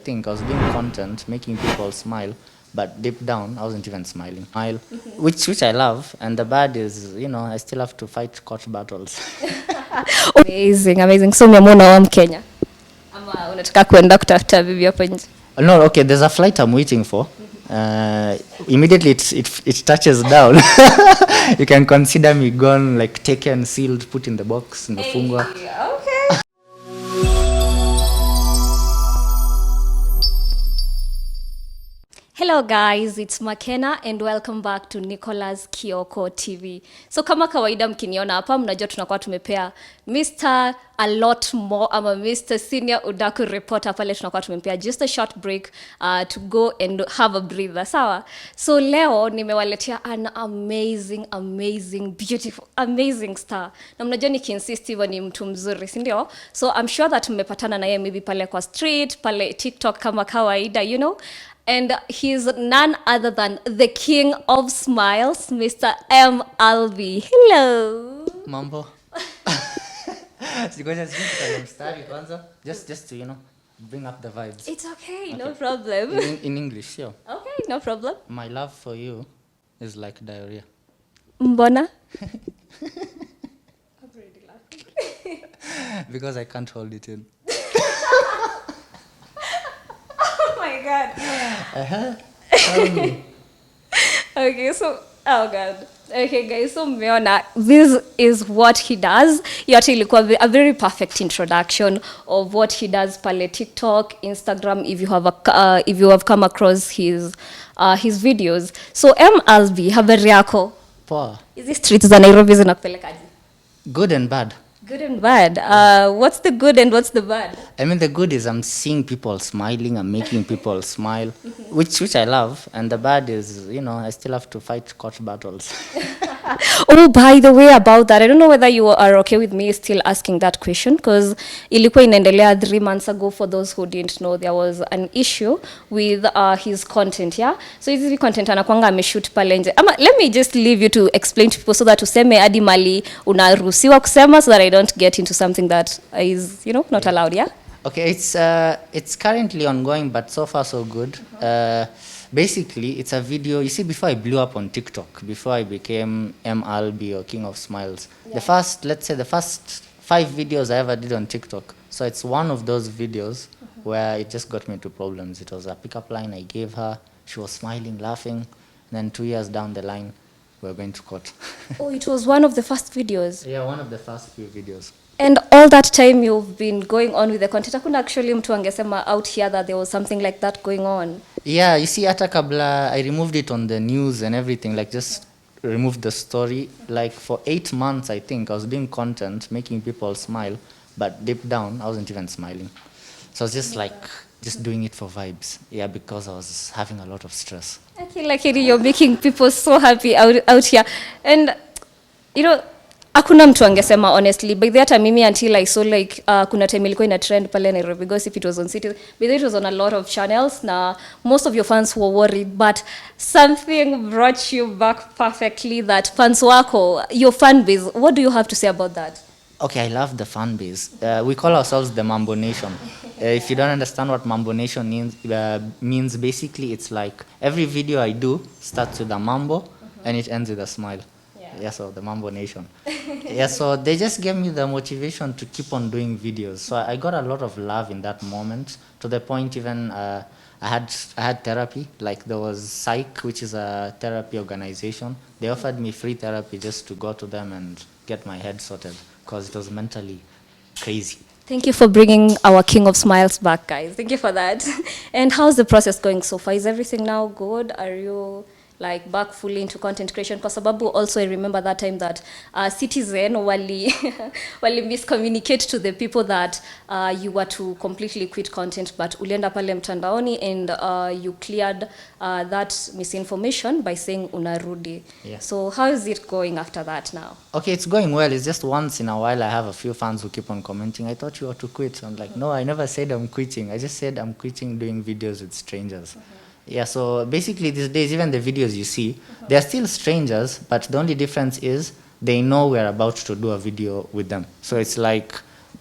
I think I was doing content, making people smile, but deep down, I wasn't even smiling. Which I love, and the bad is, I still have to fight court battles. Amazing. So umeamua wa Mkenya ama unataka kwenda kutafuta bibi hapo nje? No, okay, there's a flight I'm waiting for. Immediately it touches down. You can consider me gone, like taken, sealed, put in the box, nimefungwa. Hey, okay. Hello guys, it's Makena and welcome back to Nicholas Kioko TV. So kama kawaida mkiniona hapa mnajua tunakuwa tumepea Mr. a lot more ama Mr. Senior Udaku reporter pale tunakuwa tumempea just a short break to go and have a breather, sawa? So leo nimewaletea an amazing, beautiful, amazing star. Na mnajua nikiinsist hivyo ni mtu mzuri, si ndio? So I'm sure that mmepatana na yeye maybe pale kwa street, pale TikTok kama kawaida, you know? And he's none other than the king of smiles, Mr. M Alby. Hello. Mambo. Just to, bring up the vibes. It's okay, no problem. In English, sure. Okay, no problem. My love for you is like diarrhea. Mbona? I'm already laughing. Because I can't hold it in. Oh my God. Okay, so, oh God. Okay, guys, so mmeona, this is what he does. Yote ilikuwa a very perfect introduction of what he does pale TikTok, Instagram, if you have come across his videos. So M Alby, habari yako? Poa. Hizi streets za Nairobi zinakupelekaje? Good and bad. Good and bad. What's the good and what's the bad? I mean, the good is I'm seeing people smiling, I'm making people smile, which I love. And the bad is, I still have to fight court battles. Oh, by the way, about that, I don't know whether you are okay with me still asking that question, because ilikuwa inaendelea 3 months ago. For those who didn't know, there was an issue with his content, yeah? So hizi content anakuanga ameshoot pale nje. Let me just leave you to explain to people so that useme hadi mali unaruhusiwa kusema, so that I don't get into something that is, not allowed, yeah? Okay, it's currently ongoing, but so far so good. Basically, it's a video. You see, before I blew up on TikTok, before I became M Alby or King of Smiles, yeah. The first 5 videos I ever did on TikTok. So it's one of those videos where it just got me into problems. It was a pickup line I gave her. She was smiling, laughing. And then 2 years down the line, we were going to court. Oh, it was one of the first videos? Yeah, one of the first few videos. And all that time you've been going on with the content, hakuna actually mtu angesema out here that there was something like that going on? Yeah, you see, hata kabla I removed it on the news and everything, like just removed the story. Like for 8 months, I think, I was doing content, making people smile, but deep down, I wasn't even smiling. So I was just just doing it for vibes. Yeah, because I was having a lot of stress. I feel like you're making people so happy out here. And, hakuna mtu angesema honestly, by that time mimi until I saw kuna time ilikuwa ina trend pale Nairobi Gossip, it was on City, but it was on a lot of channels. Na most of your fans were worried, but something brought you back perfectly. That fans wako, your fan base, what do you have to say about that? Okay, I love the fan base. We call ourselves the Mambo Nation. If you don't understand what Mambo Nation means, basically it's like every video I do starts with a mambo and it ends with a smile. Yeah, so the Mambo Nation. Yeah, so they just gave me the motivation to keep on doing videos. So I got a lot of love in that moment, to the point even I had therapy. Like there was Psych, which is a therapy organization. They offered me free therapy just to go to them and get my head sorted, because it was mentally crazy. Thank you for bringing our King of Smiles back, guys. Thank you for that. And how's the process going so far? Is everything now good? Are you back fully into content creation? Kwa sababu also I remember that time that Citizen wali miscommunicate to the people that you were to completely quit content, but ulienda pale mtandaoni and you cleared that misinformation by saying unarudi. Yeah. So how is it going after that now? Okay, it's going well. It's just once in a while I have a few fans who keep on commenting, I thought you were to quit. I'm like, no, I never said I'm quitting. I just said I'm quitting doing videos with strangers. Yeah, so basically these days, even the videos you see, they're still strangers, but the only difference is they know we're about to do a video with them. So it's like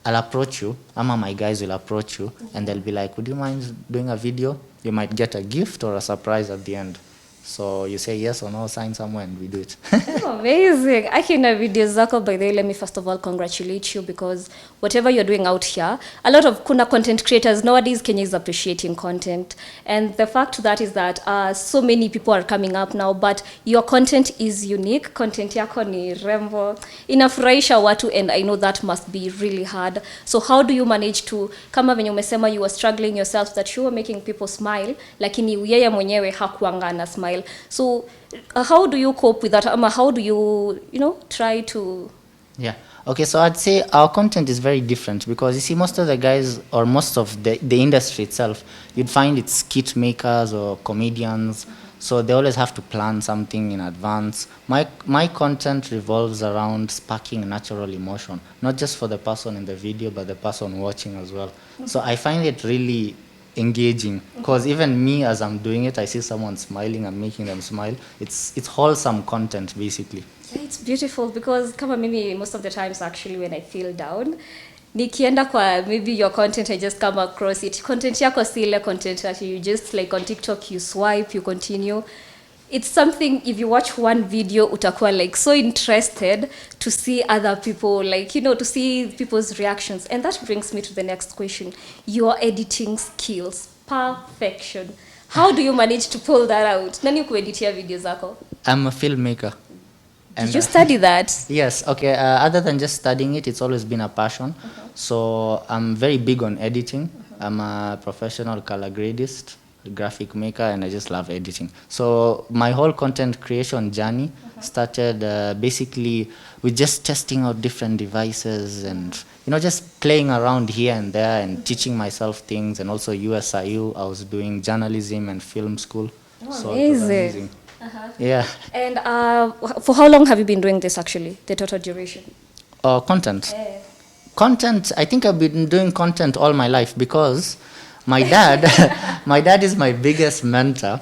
I'll approach you, ama my guys will approach you, and they'll be like, would you mind doing a video? You might get a gift or a surprise at the end. So you say yes or no, sign somewhere, and we do it. Oh, amazing. Akina videos zako, by the way, let me first of all congratulate you, because whatever you're doing out here, a lot of kuna content creators nowadays, Kenya is appreciating content. And the fact that is that so many people are coming up now, but your content is unique. Content yako ni rembo. Inafurahisha watu, and I know that must be really hard. So how do you manage to, kama venye umesema you were struggling yourself, that you were making people smile, lakini yeye mwenyewe hakuanga na smile. So how do you cope with that? How do you, try to... Yeah. Okay, so I'd say our content is very different, because you see, most of the guys, or most of the industry itself, you'd find it's skit makers or comedians. So they always have to plan something in advance. My content revolves around sparking natural emotion, not just for the person in the video, but the person watching as well. So I find it really engaging, because even me, as I'm doing it, I see someone smiling, I'm making them smile. It's wholesome content, basically. Yeah, it's beautiful, because kama mimi, most of the times actually when I feel down, nikienda kwa maybe your content, I just come across it. Content yako si ile content that you just like on TikTok, you swipe, you continue. It's something, if you watch one video, utakuwa like so interested to see other people, like, to see people's reactions. And that brings me to the next question. Your editing skills, perfection. How do you manage to pull that out? Nani kueditia videos zako? I'm a filmmaker. Did you study that? Yes, okay. Other than just studying it, it's always been a passion. So I'm very big on editing. I'm a professional color gradist, graphic maker, and I just love editing. So my whole content creation journey started basically with just testing out different devices and just playing around here and there and teaching myself things. And also USIU, I was doing journalism and film school. Oh, so it was amazing. amazing. Yeah. And for how long have you been doing this actually, the total duration? Content. Content, I think I've been doing content all my life, because my dad, my dad is my biggest mentor.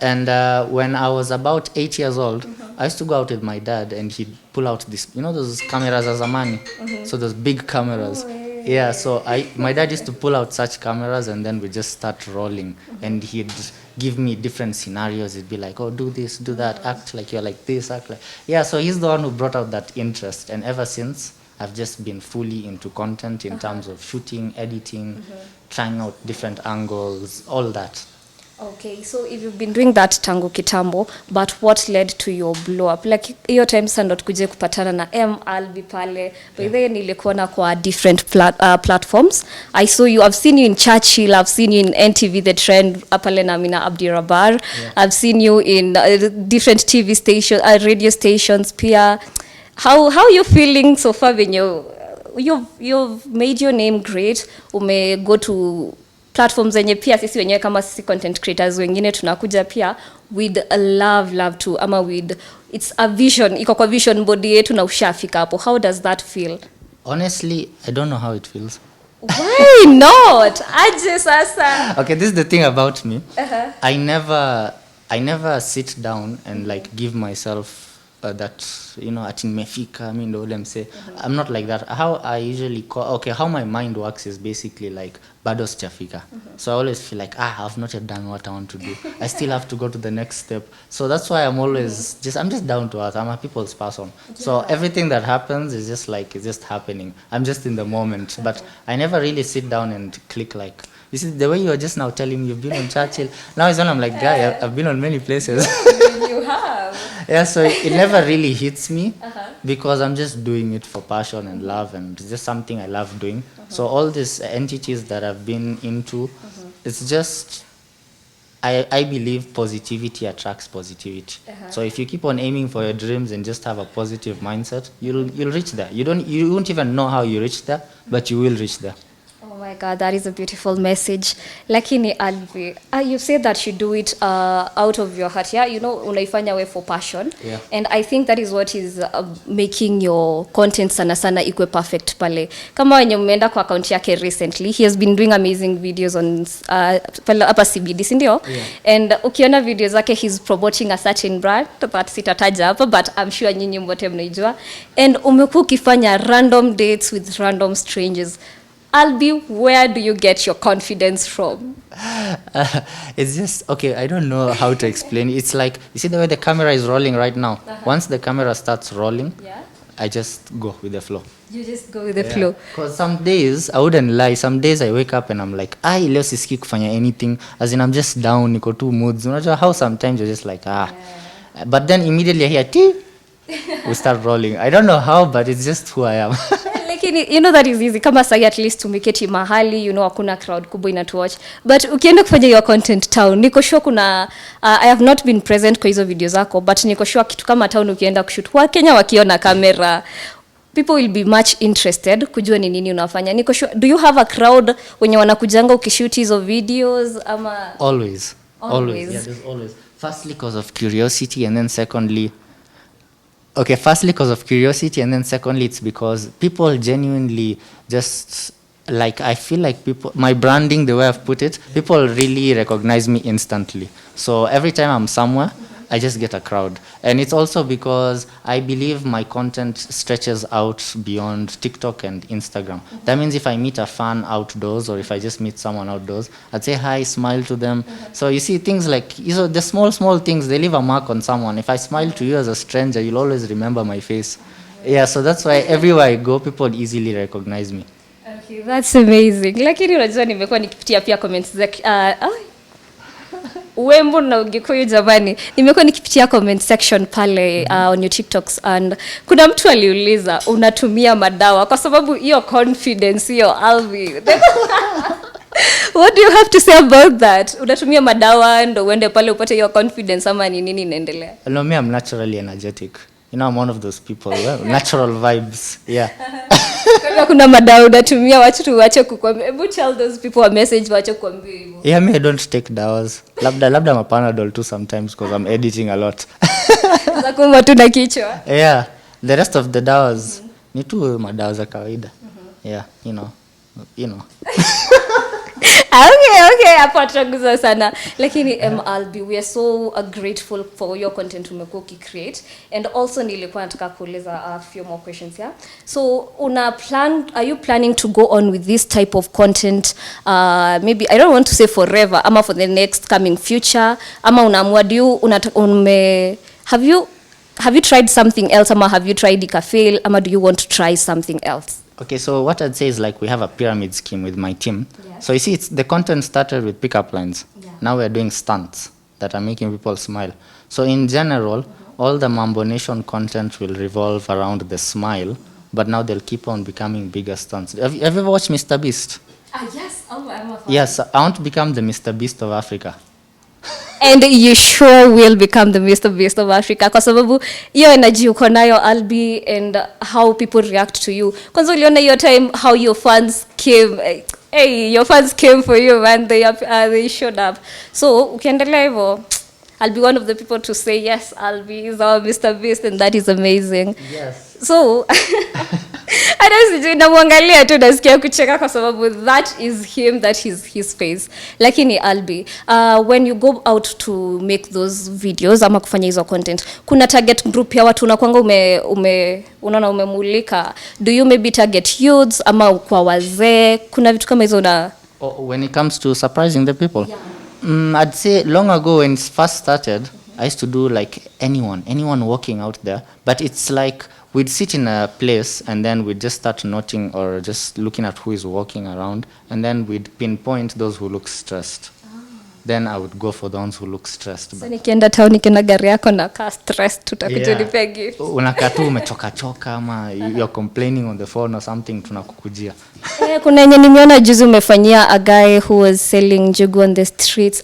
And when I was about 8 years old, I used to go out with my dad, and he'd pull out this, those cameras as zamani. So those big cameras. Yeah, so my dad used to pull out such cameras, and then we just start rolling. And he'd give me different scenarios. He'd be like, oh, do this, do that, act like you're like this, act like... Yeah, so he's the one who brought out that interest. And ever since, I've just been fully into content in terms of shooting, editing, trying out different angles, all that. Okay, so if you've been doing that tangu kitambo, but what led to your blow up? Like, hiyo time sasa ndo tukuje kupatana na M Alby pale. By the way, nilikuona kwa different platforms. I saw you, I've seen you in Churchill, I've seen you in NTV The Trend, pale na Amina Abdirabar. Yeah. I've seen you in different TV stations, radio stations, pia. How are you feeling so far when you've made your name great? Ume go to platforms zenye pia sisi wenyewe kama sisi content creators wengine tunakuja pia with a love to, ama with, it's a vision, iko kwa vision body yetu na ushafika hapo. How does that feel? Honestly, I don't know how it feels. Why not? Aje sasa. Okay, this is the thing about me. I never sit down and like give myself that, ati nimefika, mi ndo ule mse. I'm not like that. How I usually how my mind works is basically like, bado sijafika. So I always feel like, I've not yet done what I want to do. I still have to go to the next step. So that's why I'm always I'm just down to earth. I'm a people's person. Yeah. So everything that happens is just like, it's just happening. I'm just in the moment. But I never really sit down and click like, you see, the way you are just now telling me you've been on Churchill. Now it's when I'm like, guy, I've been on many places. You have. Yeah, so it never really hits me because I'm just doing it for passion and love, and it's just something I love doing. So all these entities that I've been into, it's just, I believe positivity attracts positivity. So if you keep on aiming for your dreams and just have a positive mindset, you'll reach there. You won't even know how you reach there, but you will reach there. Oh my my God, that is a beautiful message. Lakini Alby, you say that you do it out of your heart, yeah? You know, unaifanya we for passion. Yeah. And I think that is what is making your content sana sana ikwe perfect pale. Kama wenye umeenda kwa account yake recently, he has been doing amazing videos on pale hapa CBD, si ndio? Yeah. And ukiona videos zake, he's promoting a certain brand that sitataja hapa, but I'm sure nyinyi mwote mnaijua. And umekuwa ukifanya random dates with random strangers. Alby, where do you get your confidence from? It's just, okay, I don't know how to explain it. It's like, you see the way the camera is rolling right now? Once the camera starts rolling, I just go with the flow. You just go with the flow. Because some days, I wouldn't lie, some days I wake up and I'm like, leo sisiki kufanya anything. As in, I'm just down, niko two moods. Unajua how sometimes you're just like, But then immediately I hear, tee, we start rolling. I don't know how, but it's just who I am. Lakini, you know that is easy. Kama sahi at least tumeketi mahali, you know, hakuna crowd kubwa inatuwatch. But ukienda kufanya your content town, niko sure kuna, I have not been present kwa hizo video zako, but niko sure kitu kama town ukienda kushoot, Wakenya wakiona kamera, people will be much interested kujua ni nini unafanya. Niko sure, do you have a crowd wenye wanakujanga ukishoot hizo videos ama? Always. Yeah, there's always. Firstly, because of curiosity, and then secondly, it's because people genuinely just, like, I feel like people, my branding, the way I've put it, people really recognize me instantly. So every time I'm somewhere, I just get a crowd. And it's also because I believe my content stretches out beyond TikTok and Instagram. That means if I meet a fan outdoors, or if I just meet someone outdoors, I'd say hi, smile to them. So you see things like, the small things, they leave a mark on someone. If I smile to you as a stranger, you'll always remember my face. Yeah, so that's why everywhere I go, people easily recognize me. Okay, that's amazing. Lakini unajua nimekuwa nikipitia pia comments zake. Wembo na Ugikuyu jamani, nimekuwa nikipitia comment section pale on your TikToks, and kuna mtu aliuliza unatumia madawa kwa sababu hiyo confidence hiyo Alby. What do you have to say about that? Unatumia madawa ndo uende pale upate hiyo confidence ama ni nini inaendelea? No, me, I'm naturally energetic. You know, I'm one of those people, natural vibes. Yeah. Kama kuna madawa unatumia watu tu waache kukwambia. Hebu tell those people a message waache kukwambia hivyo. Yeah, me, I don't take dawas. Labda mapanadol too sometimes because I'm editing a lot. Za kuuma tu na kichwa. Yeah, the rest of the dawas ni tu madawa za kawaida. Yeah, you know. Okay, hapo tutaguza sana. Lakini M Alby, we are so grateful for your content umekuwa ukicreate, and also nilikuwa nataka kuuliza a few more questions here. So are you planning to go on with this type of content maybe, I don't want to say forever, ama for the next coming future, ama unaamua have you tried something else, ama have you tried ikafail, ama do you want to try something else? Okay, so what I'd say is, like, we have a pyramid scheme with my team. Yes. So you see, the content started with pickup lines. Yeah. Now we're doing stunts that are making people smile. So in general, all the Mambo Nation content will revolve around the smile, but now they'll keep on becoming bigger stunts. Have you ever watched Mr. Beast? Yes, I'm a fan. Yes, I want to become the Mr. Beast of Africa. And you sure will become the Mr. Beast of Africa kwa sababu hiyo energy uko nayo Alby, and how people react to you. Kwanza uliona hiyo time how your fans came, your fans came for you, man. They showed up. So ukiendelea hivyo, I'll be one of the people to say yes, Alby is our Mr. Beast, and that is amazing. Yes. So hata sijui namwangalia tu nasikia kucheka kwa sababu that is him, that is his face. Lakini Alby, when you go out to make those videos ama kufanya hizo content, kuna target group ya watu unakuanga unaona umemulika? Do you maybe target youths ama kwa wazee? Kuna vitu kama hizo na when it comes to surprising the people? Yeah. I'd say long ago when it first started, I used to do like anyone walking out there, but it's like we'd sit in a place and then we'd just start noting or just looking at who is walking around, and then we'd pinpoint those who look stressed. Then I would go for the ones who look stressed. So nikienda town nikienda gari yako na ka stressed, tutakuja nipe gift. Unakaa tu umechoka ama you're complaining on the phone or something, tunakukujia. Kuna yenye nimeona juzi umefanyia a guy who was selling jugu on the streets,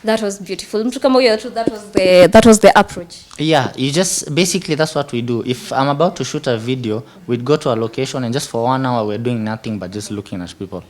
That was beautiful. Mtu kama huyo tu, that was the approach. Yeah, you just basically that's what we do. If I'm about to shoot a video, we'd go to a location and just for 1 hour we're doing nothing but just looking at people.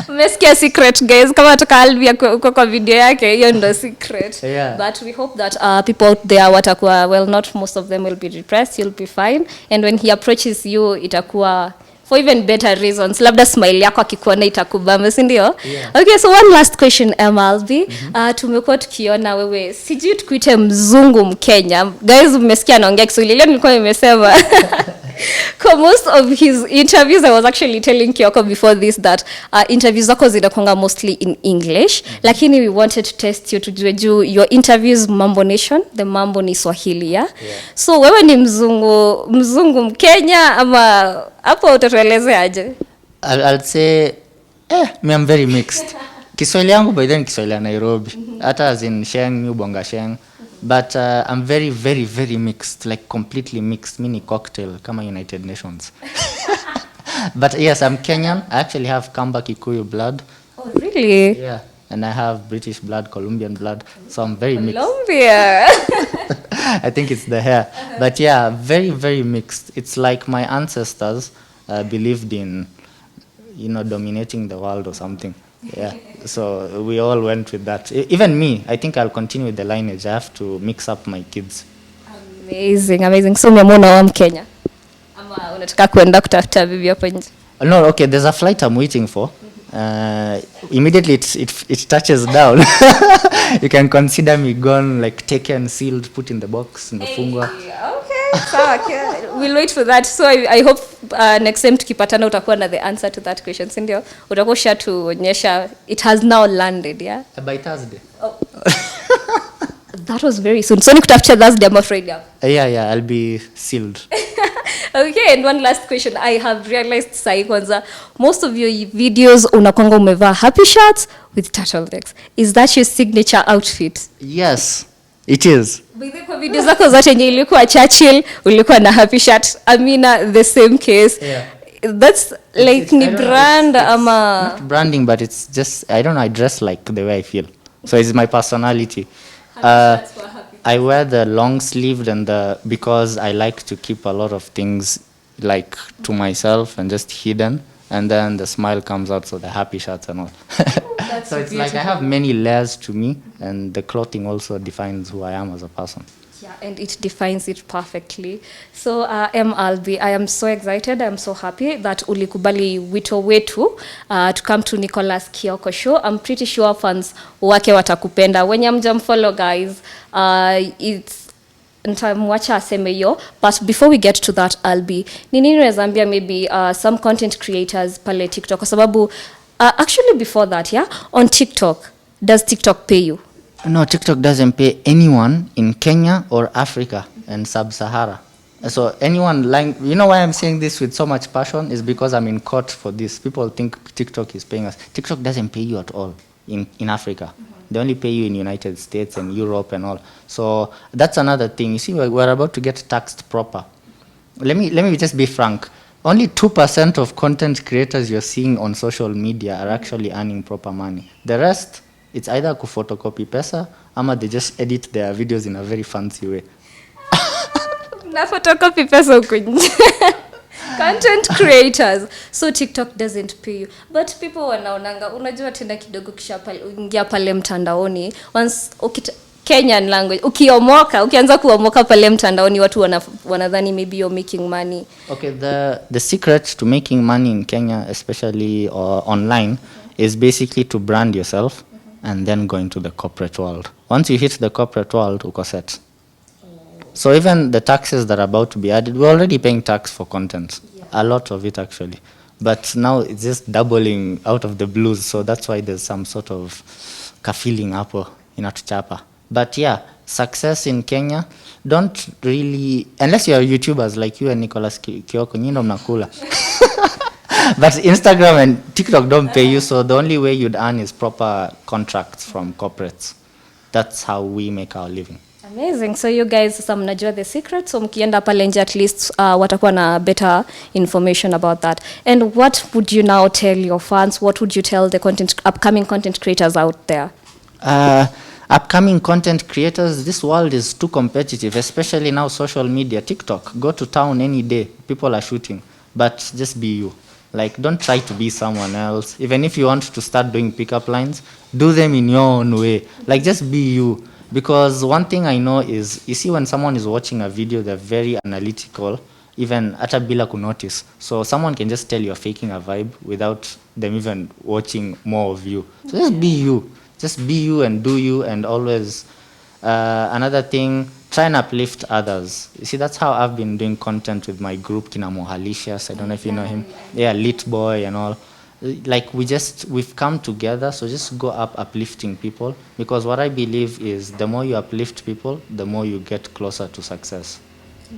Mmesikia secret guys, kama toka Alby uko kwa video yake, hiyo ndo secret. Yeah. But we hope that people out there watakuwa, well, not most of them will be depressed, you'll be fine, and when he approaches you itakuwa for even better reasons, labda smile yako akikuona itakubamba, si ndio? Yeah. Okay, so one last question, M Alby. Tumekuwa tukiona wewe, sijui tukuite mzungu Mkenya. Guys, mmesikia anaongea Kiswahili, leo nilikuwa nimesema. For most of his interviews, I was actually telling Kioko before this that interviews zako zinakuanga mostly in English, lakini we wanted to test you tujue juu your interviews Mambo Nation, the Mambo ni Swahili, yeah? So wewe ni mzungu Mkenya ama hapo utatuelezea aje? I'll say me I'm very mixed. Kiswahili yangu by then Kiswahili ya Nairobi. Hata as in Sheng, Ubonga Sheng. But I'm very, very, very mixed, like completely mixed, mini cocktail, kama United Nations. But yes, I'm Kenyan. I actually have Kamba Kikuyu blood. Oh, really? Yeah, and I have British blood, Colombian blood, so I'm very mixed. Colombia. I think it's the hair. But yeah, very, very mixed. It's like my ancestors believed in, dominating the world or something. Yeah, so we all went with that. Even me, I think I'll continue with the lineage. I have to mix up my kids. Amazing. So umeamua wa Mkenya ama unataka kwenda kutafuta bibi hapo nje? No, okay, there's a flight I'm waiting for. Immediately it touches down. You can consider me gone, like taken, sealed, put in the box, imefungwa. Okay, sawa. We'll wait for that. So I hope next time tukipatana utakuwa na the answer to that question, si ndio? Utakuwa ushatuonyesha it has now landed, yeah? By Thursday. Oh. That was very soon. So nikutafutia Thursday, I'm afraid. Yeah, I'll be sealed. Okay, and one last question. I have realized sai kwanza most of your videos unakonga umevaa happy shirts with turtlenecks. Is that your signature outfit? Yes, it is. Kwa video zako zote yenye ilikuwa Churchill, ulikuwa na happy shirt. Amina, the same case. Yeah. That's like ni brand ama not branding, but it's just I don't know, I dress like the way I feel. So it's my personality. I wear the long sleeved and because I like to keep a lot of things like to myself and just hidden, and then the smile comes out, so the happy shirts and all. So it's beautiful. Like I have many layers to me, and the clothing also defines who I am as a person. Yeah, and it defines it perfectly. So M Alby, I am so excited. I'm so happy that ulikubali wito wetu to come to Nicholas Kioko show. I'm pretty sure fans wake watakupenda. When hamjamfollow guys, it's nitamwacha aseme hiyo, but before we get to that, Alby, ni nini unaweza ambia maybe some content creators pale TikTok, kwa sababu actually before that, yeah, on TikTok, does TikTok pay you? No, TikTok doesn't pay anyone in Kenya or Africa and Sub-Sahara. So anyone like, why I'm saying this with so much passion is because I'm in court for this. People think TikTok is paying us. TikTok doesn't pay you at all in Africa. They only pay you in United States and Europe and all. So that's another thing. You see, we're about to get taxed proper. Let me just be frank. Only 2% of content creators you're seeing on social media are actually earning proper money. The rest, it's either photocopy pesa ama they just edit their videos in a very fancy way. Na photocopy pesa huko nje. Content creators. So TikTok doesn't pay you. But people wanaonanga, unajua tena kidogo kisha pale ingia pale mtandaoni. Once Kenyan language, ukianza kuomoka pale mtandaoni watu wanadhani maybe you're making money. Okay, the secret to making money in Kenya, especially online, is basically to brand yourself and then go into the corporate world. Once you hit the corporate world, uko set. So even the taxes that are about to be added, we're already paying tax for content. Yeah. A lot of it actually. But now it's just doubling out of the blues, so that's why there's some sort of ka-feeling hapo inatuchapa. But yeah, success in Kenya, don't really, unless you are YouTubers like you and Nicholas Kioko, nyinyi mnakula. But Instagram and TikTok don't pay you, so the only way you'd earn is proper contracts from corporates. That's how we make our living. Amazing. So you guys, sasa mnajua the secret, so mkienda pale nje at least watakuwa na better information about that. And what would you now tell your fans? What would you tell the upcoming content creators out there? Upcoming content creators, this world is too competitive, especially now social media, TikTok. Go to town any day, people are shooting, but just be you. Like, don't try to be someone else. Even if you want to start doing pickup lines, do them in your own way. Like, just be you. Because one thing I know is, you see, when someone is watching a video, they're very analytical, even ata bila ku notice. So someone can just tell you're faking a vibe without them even watching more of you. So just be you. Just be you and do you, and always another thing, try and uplift others. You see, that's how I've been doing content with my group, Kina Mohalicious. I don't know if you know him. Yeah, Lit Boy and all. Like, we've come together, so just go up uplifting people, because what I believe is the more you uplift people, the more you get closer to success.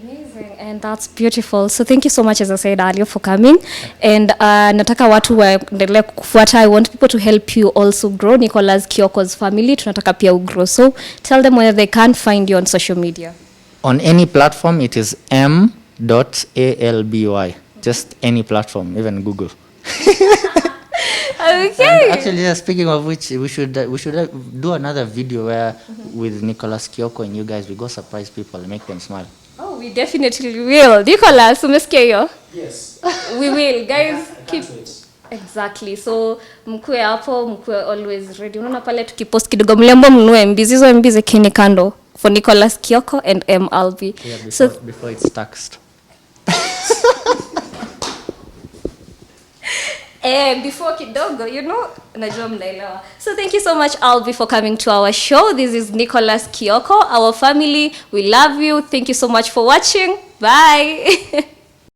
Amazing, and that's beautiful. So thank you so much, as I said earlier, for coming. And nataka watu waendelee kufuata. I want people to help you also grow Nicholas Kioko's family. Tunataka pia ugrow. So tell them where they can find you on social media. On any platform, it is M.Alby. Just any platform, even Google. Okay. And actually, yeah, speaking of which, we should do another video where with Nicholas Kioko and you guys, we go surprise people and make them smile. Oh, we definitely will. Nicholas, umesikia hiyo? Yes. We will, guys. Keep Wait. exactly. So mkue hapo, mkue always ready. Unaona pale tukipost kidogo, mlembo mnunue MBs. Hizo MBs ekeni kando for Nicholas Kioko and M Alby. Yeah, before it's taxed. Before kidogo, najua mnaelewa. So thank you so much, Alby, for coming to our show. This is Nicholas Kioko, our family. We love you. Thank you so much for watching. Bye.